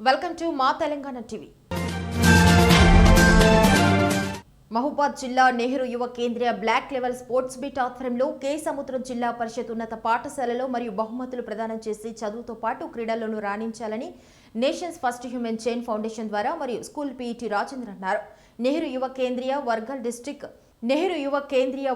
Welcome to మా Telangana TV. Mahabubabad జిల్లా నెహ్రూ యువ కేంద్రీయ బ్లాక్ లెవెల్ స్పోర్ట్స్ మీట్ ఆధ్వర్యంలో కె సముద్రం జిల్లా పరిషత్ ఉన్నత పాఠశాలలో మరియు బహుమతులు ప్రదానం చేసి చదువుతో పాటు క్రీడల్లోనూ రాణించాలని nations first human chain foundation ద్వారా మరియు స్కూల్ పిఈటి రాజేంద్ర అన్నారు. Nehru Yuva Kendriya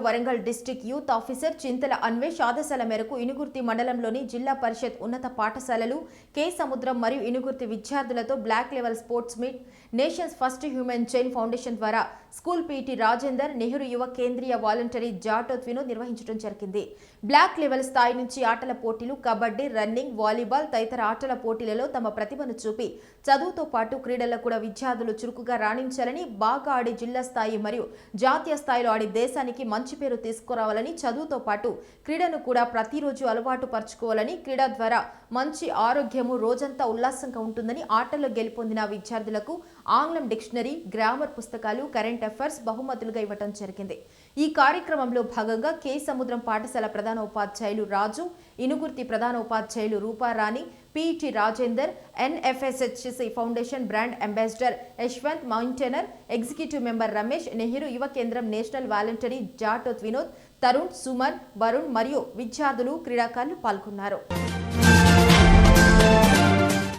Warangal district youth officer Chintala Anvesh ఆదేశాల మేరకు ఇనుగుర్తి మండలంలోని జిల్లా పరిషత్ ఉన్నత పాఠశాలలు కె సముద్రం మరియు ఇనుగుర్తి విద్యార్థులతో block level sports meet nations first human chain foundation ద్వారా స్కూల్ పిఈటి రాజేందర్, నెహ్రూ యువ కేంద్రీయ వాలంటరీ జాటోత్ వినోద్ నిర్వహించడం జరిగింది. బ్లాక్ లెవెల్ స్థాయి నుంచి ఆటల పోటీలు, కబడ్డీ, రన్నింగ్, వాలీబాల్ తదితర ఆటల పోటీలలో తమ ప్రతిభను చూపి చదువుతో పాటు క్రీడల్లో కూడా విద్యార్థులు చురుకుగా రాణించాలని, బాగా ఆడి జిల్లా స్థాయి మరియు జాతీయ స్థాయిలో ఆడి దేశానికి మంచి పేరు తీసుకురావాలని, చదువుతో పాటు క్రీడను కూడా ప్రతిరోజు అలవాటు పరుచుకోవాలని, క్రీడ ద్వారా మంచి ఆరోగ్యము, రోజంతా ఉల్లాసంగా ఉంటుందని, ఆటల్లో గెలుపొందిన విద్యార్థులకు ఆంగ్లం డిక్షనరీ, గ్రామర్ పుస్తకాలు, కరెంట్ అఫైర్స్ బహుమతులుగా ఇవ్వడం జరిగింది. ఈ కార్యక్రమంలో భాగంగా కె సముద్రం పాఠశాల ప్రధాన ఉపాధ్యాయులు రాజు, ఇనుగుర్తి ప్రధాన ఉపాధ్యాయులు Rooparani, PET Rajender, NFSHC foundation brand ambassador Yashwant, mountaineer executive member Ramesh, Nehru Yuva Kendram national volunteer Jatoth Vinod, Tarun, Suman, Varun మరియు విద్యార్థులు, క్రీడాకారులు పాల్గొన్నారు.